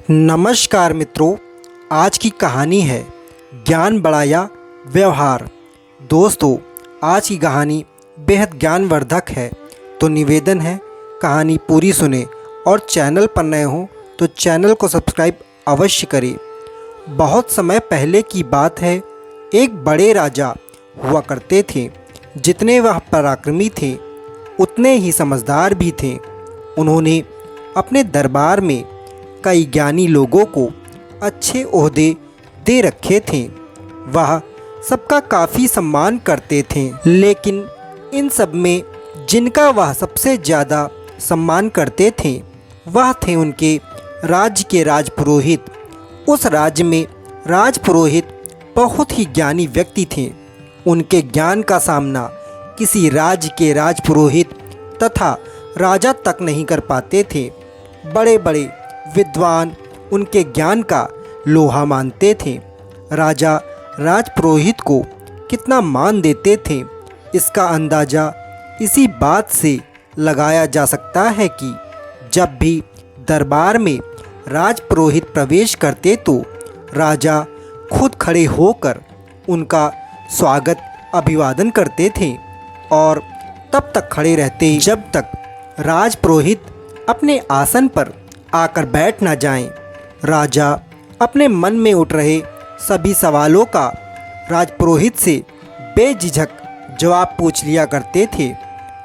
नमस्कार मित्रों, आज की कहानी है ज्ञान बढ़ाया व्यवहार। दोस्तों, आज की कहानी बेहद ज्ञानवर्धक है, तो निवेदन है कहानी पूरी सुने और चैनल पर नए हों तो चैनल को सब्सक्राइब अवश्य करें। बहुत समय पहले की बात है, एक बड़े राजा हुआ करते थे। जितने वह पराक्रमी थे उतने ही समझदार भी थे। उन्होंने अपने दरबार में कई ज्ञानी लोगों को अच्छे ओहदे दे रखे थे। वह सबका काफ़ी सम्मान करते थे, लेकिन इन सब में जिनका वह सबसे ज़्यादा सम्मान करते थे वह थे उनके राज्य के राजपुरोहित। उस राज्य में राजपुरोहित बहुत ही ज्ञानी व्यक्ति थे। उनके ज्ञान का सामना किसी राज्य के राजपुरोहित तथा राजा तक नहीं कर पाते थे। बड़े बड़े विद्वान उनके ज्ञान का लोहा मानते थे। राजा राजपुरोहित को कितना मान देते थे, इसका अंदाज़ा इसी बात से लगाया जा सकता है कि जब भी दरबार में राजपुरोहित प्रवेश करते तो राजा खुद खड़े होकर उनका स्वागत अभिवादन करते थे और तब तक खड़े रहते जब तक राजपुरोहित अपने आसन पर आकर बैठ न जाएं। राजा अपने मन में उठ रहे सभी सवालों का राजपुरोहित से बेझिझक जवाब पूछ लिया करते थे।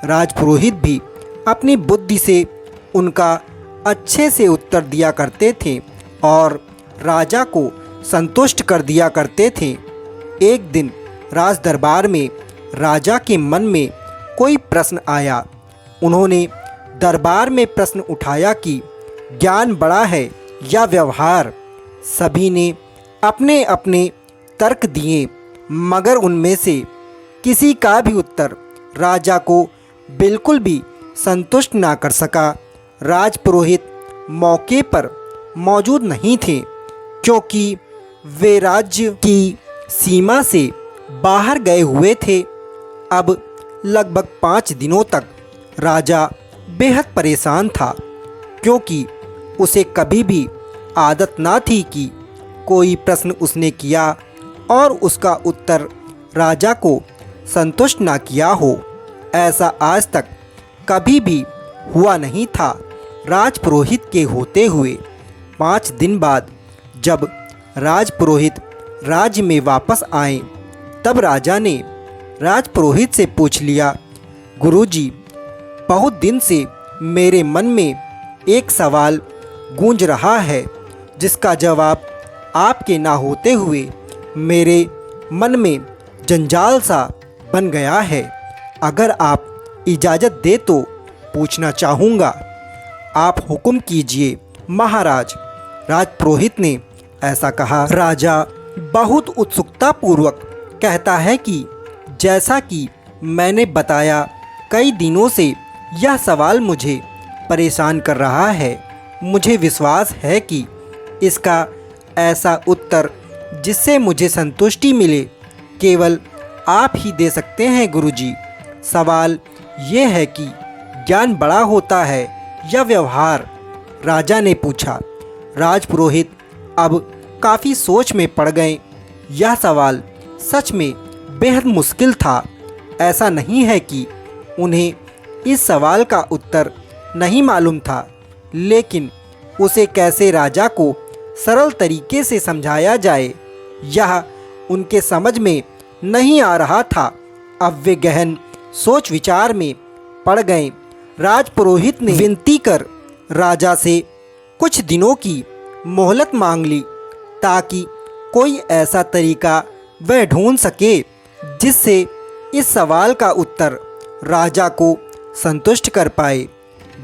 राजपुरोहित भी अपनी बुद्धि से उनका अच्छे से उत्तर दिया करते थे और राजा को संतुष्ट कर दिया करते थे। एक दिन राज दरबार में राजा के मन में कोई प्रश्न आया। उन्होंने दरबार में प्रश्न उठाया कि ज्ञान बड़ा है या व्यवहार। सभी ने अपने अपने तर्क दिए, मगर उनमें से किसी का भी उत्तर राजा को बिल्कुल भी संतुष्ट ना कर सका। राजपुरोहित मौके पर मौजूद नहीं थे, क्योंकि वे राज्य की सीमा से बाहर गए हुए थे। अब लगभग 5 दिनों तक राजा बेहद परेशान था, क्योंकि उसे कभी भी आदत ना थी कि कोई प्रश्न उसने किया और उसका उत्तर राजा को संतुष्ट ना किया हो। ऐसा आज तक कभी भी हुआ नहीं था। राजपुरोहित के होते हुए 5 दिन बाद जब राजपुरोहित राज्य में वापस आए, तब राजा ने राजपुरोहित से पूछ लिया, गुरुजी, बहुत दिन से मेरे मन में एक सवाल गूंज रहा है, जिसका जवाब आपके ना होते हुए मेरे मन में जंजाल सा बन गया है। अगर आप इजाज़त दे तो पूछना चाहूँगा। आप हुक्म कीजिए महाराज। राजपुरोहित ने ऐसा कहा। राजा बहुत उत्सुकतापूर्वक कहता है कि जैसा कि मैंने बताया, कई दिनों से यह सवाल मुझे परेशान कर रहा है। मुझे विश्वास है कि इसका ऐसा उत्तर जिससे मुझे संतुष्टि मिले केवल आप ही दे सकते हैं गुरुजी। सवाल ये है कि ज्ञान बड़ा होता है या व्यवहार? राजा ने पूछा। राजपुरोहित अब काफ़ी सोच में पड़ गए। यह सवाल सच में बेहद मुश्किल था। ऐसा नहीं है कि उन्हें इस सवाल का उत्तर नहीं मालूम था, लेकिन उसे कैसे राजा को सरल तरीके से समझाया जाए, यह उनके समझ में नहीं आ रहा था। अब वे गहन सोच विचार में पड़ गए। राजपुरोहित ने विनती कर राजा से कुछ दिनों की मोहलत मांग ली, ताकि कोई ऐसा तरीका वह ढूंढ सके जिससे इस सवाल का उत्तर राजा को संतुष्ट कर पाए।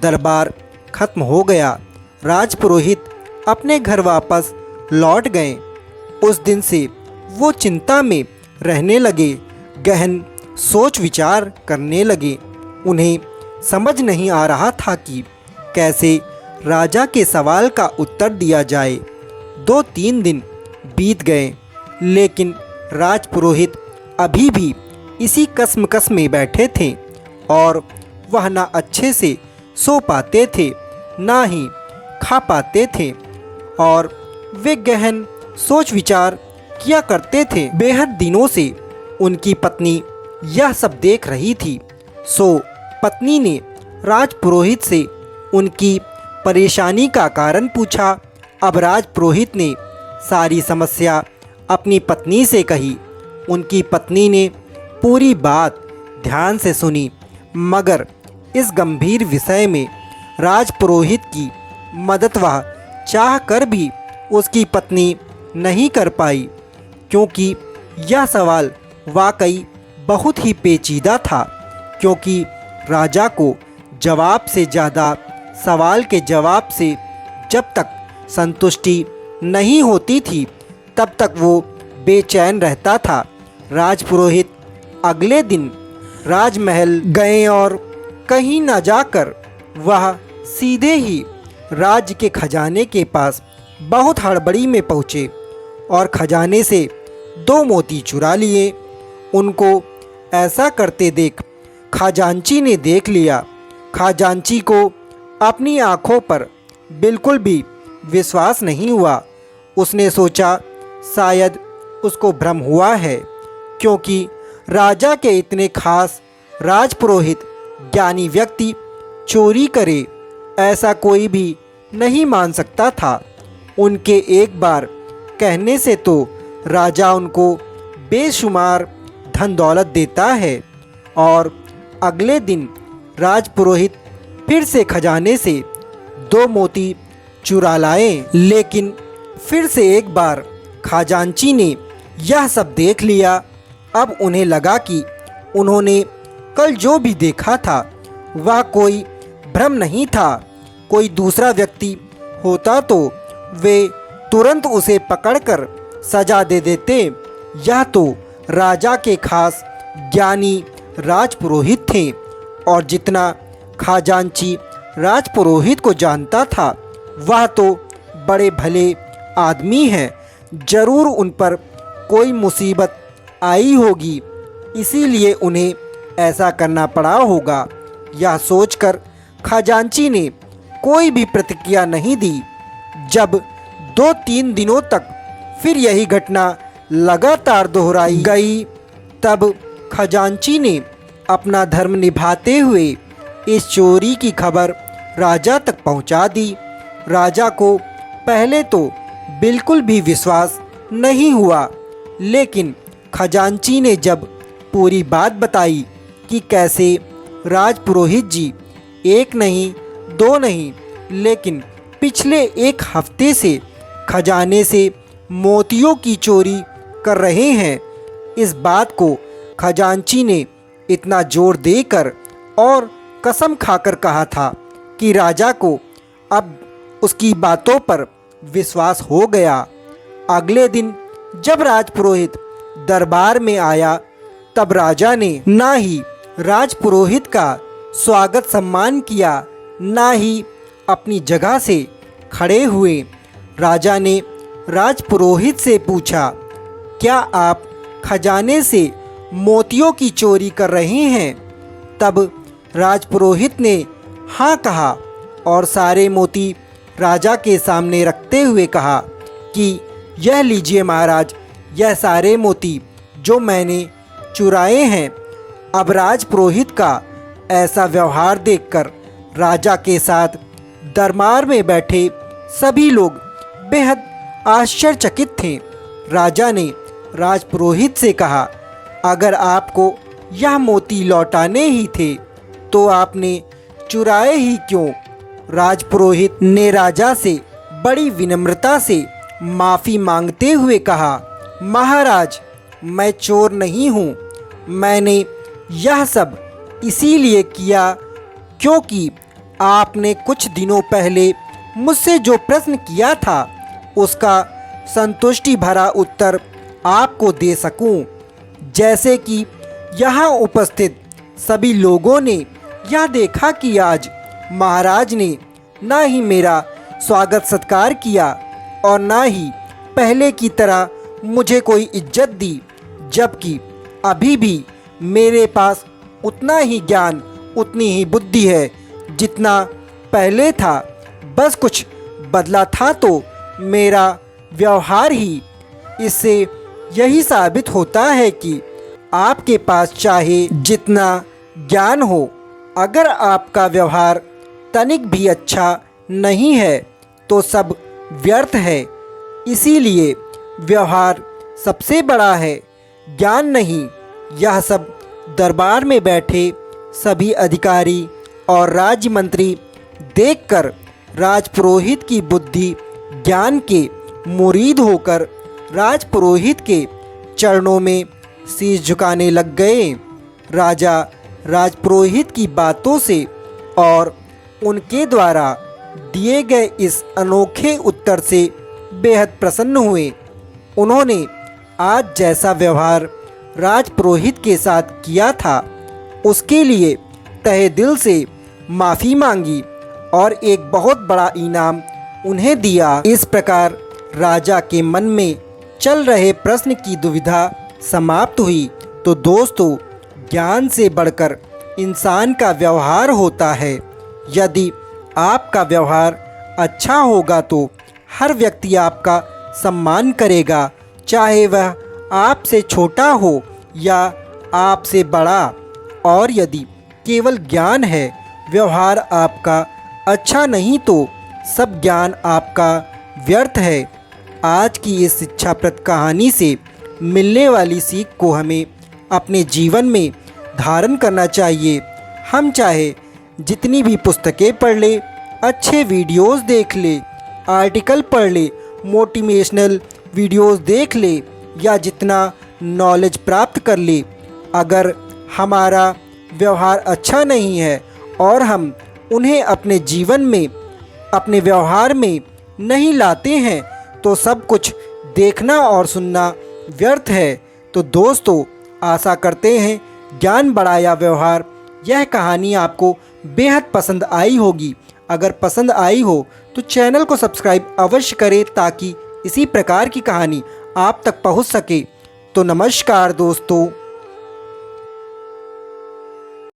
दरबार खत्म हो गया। राजपुरोहित अपने घर वापस लौट गए। उस दिन से वो चिंता में रहने लगे, गहन सोच विचार करने लगे। उन्हें समझ नहीं आ रहा था कि कैसे राजा के सवाल का उत्तर दिया जाए। 2-3 दिन बीत गए, लेकिन राजपुरोहित अभी भी इसी कसमकस में बैठे थे और वह ना अच्छे से सो पाते थे, ना ही खा पाते थे। और वे गहन सोच विचार किया करते थे। बेहद दिनों से उनकी पत्नी यह सब देख रही थी, सो पत्नी ने राजपुरोहित से उनकी परेशानी का कारण पूछा। अब राजपुरोहित ने सारी समस्या अपनी पत्नी से कही। उनकी पत्नी ने पूरी बात ध्यान से सुनी, मगर इस गंभीर विषय में राजपुरोहित की मदद वह चाह कर भी उसकी पत्नी नहीं कर पाई, क्योंकि यह सवाल वाकई बहुत ही पेचीदा था। क्योंकि राजा को जवाब से ज़्यादा सवाल के जवाब से जब तक संतुष्टि नहीं होती थी तब तक वो बेचैन रहता था। राजपुरोहित अगले दिन राजमहल गए और कहीं न जाकर वह सीधे ही राज्य के खजाने के पास बहुत हड़बड़ी में पहुँचे और खजाने से 2 मोती चुरा लिए। उनको ऐसा करते देख खजांची ने देख लिया। खजांची को अपनी आँखों पर बिल्कुल भी विश्वास नहीं हुआ। उसने सोचा शायद उसको भ्रम हुआ है, क्योंकि राजा के इतने खास राजपुरोहित ज्ञानी व्यक्ति चोरी करे ऐसा कोई भी नहीं मान सकता था। उनके एक बार कहने से तो राजा उनको बेशुमार धन दौलत देता है। और अगले दिन राजपुरोहित फिर से खजाने से 2 मोती चुरा लाए, लेकिन फिर से एक बार खजांची ने यह सब देख लिया। अब उन्हें लगा कि उन्होंने कल जो भी देखा था वह कोई भ्रम नहीं था। कोई दूसरा व्यक्ति होता तो वे तुरंत उसे पकड़कर सजा दे देते। यह तो राजा के खास ज्ञानी राजपुरोहित थे, और जितना खजांची राजपुरोहित को जानता था वह तो बड़े भले आदमी हैं। जरूर उन पर कोई मुसीबत आई होगी, इसीलिए उन्हें ऐसा करना पड़ा होगा। यह सोचकर खजांची ने कोई भी प्रतिक्रिया नहीं दी। जब 2-3 दिनों तक फिर यही घटना लगातार दोहराई गई, तब खजांची ने अपना धर्म निभाते हुए इस चोरी की खबर राजा तक पहुंचा दी। राजा को पहले तो बिल्कुल भी विश्वास नहीं हुआ, लेकिन खजांची ने जब पूरी बात बताई कि कैसे राजपुरोहित जी 1 नहीं 2 नहीं लेकिन पिछले 1 हफ्ते से खजाने से मोतियों की चोरी कर रहे हैं, इस बात को खजांची ने इतना जोर देकर और कसम खाकर कहा था कि राजा को अब उसकी बातों पर विश्वास हो गया। अगले दिन जब राजपुरोहित दरबार में आया तब राजा ने ना ही राजपुरोहित का स्वागत सम्मान किया, ना ही अपनी जगह से खड़े हुए। राजा ने राजपुरोहित से पूछा, क्या आप खजाने से मोतियों की चोरी कर रहे हैं? तब राजपुरोहित ने हाँ कहा और सारे मोती राजा के सामने रखते हुए कहा कि यह लीजिए महाराज, यह सारे मोती जो मैंने चुराए हैं। अब राजपुरोहित का ऐसा व्यवहार देखकर राजा के साथ दरबार में बैठे सभी लोग बेहद आश्चर्यचकित थे। राजा ने राजपुरोहित से कहा, अगर आपको यह मोती लौटाने ही थे तो आपने चुराए ही क्यों? राजपुरोहित ने राजा से बड़ी विनम्रता से माफ़ी मांगते हुए कहा, महाराज, मैं चोर नहीं हूँ। मैंने यह सब इसीलिए किया क्योंकि आपने कुछ दिनों पहले मुझसे जो प्रश्न किया था उसका संतुष्टि भरा उत्तर आपको दे सकूं। जैसे कि यहाँ उपस्थित सभी लोगों ने यह देखा कि आज महाराज ने ना ही मेरा स्वागत सत्कार किया और ना ही पहले की तरह मुझे कोई इज्जत दी, जबकि अभी भी मेरे पास उतना ही ज्ञान, उतनी ही बुद्धि है जितना पहले था। बस कुछ बदला था तो मेरा व्यवहार ही। इससे यही साबित होता है कि आपके पास चाहे जितना ज्ञान हो, अगर आपका व्यवहार तनिक भी अच्छा नहीं है तो सब व्यर्थ है। इसीलिए व्यवहार सबसे बड़ा है, ज्ञान नहीं। यह सब दरबार में बैठे सभी अधिकारी और राज्य मंत्री देखकर राजपुरोहित की बुद्धि ज्ञान के मुरीद होकर राजपुरोहित के चरणों में शीश झुकाने लग गए। राजा राजपुरोहित की बातों से और उनके द्वारा दिए गए इस अनोखे उत्तर से बेहद प्रसन्न हुए। उन्होंने आज जैसा व्यवहार राजपुरोहित के साथ किया था उसके लिए तहे दिल से माफ़ी मांगी और एक बहुत बड़ा इनाम उन्हें दिया। इस प्रकार राजा के मन में चल रहे प्रश्न की दुविधा समाप्त हुई। तो दोस्तों, ज्ञान से बढ़कर इंसान का व्यवहार होता है। यदि आपका व्यवहार अच्छा होगा तो हर व्यक्ति आपका सम्मान करेगा, चाहे वह आपसे छोटा हो या आपसे बड़ा। और यदि केवल ज्ञान है, व्यवहार आपका अच्छा नहीं तो सब ज्ञान आपका व्यर्थ है। आज की इस शिक्षाप्रद कहानी से मिलने वाली सीख को हमें अपने जीवन में धारण करना चाहिए। हम चाहे जितनी भी पुस्तकें पढ़ ले, अच्छे वीडियोस देख ले, आर्टिकल पढ़ ले, मोटिवेशनल वीडियोस देख ले या जितना नॉलेज प्राप्त कर ले, अगर हमारा व्यवहार अच्छा नहीं है और हम उन्हें अपने जीवन में, अपने व्यवहार में नहीं लाते हैं तो सब कुछ देखना और सुनना व्यर्थ है। तो दोस्तों, आशा करते हैं ज्ञान बढ़ाया व्यवहार यह कहानी आपको बेहद पसंद आई होगी। अगर पसंद आई हो तो चैनल को सब्सक्राइब अवश्य करें ताकि इसी प्रकार की कहानी आप तक पहुंच सके। तो नमस्कार दोस्तों।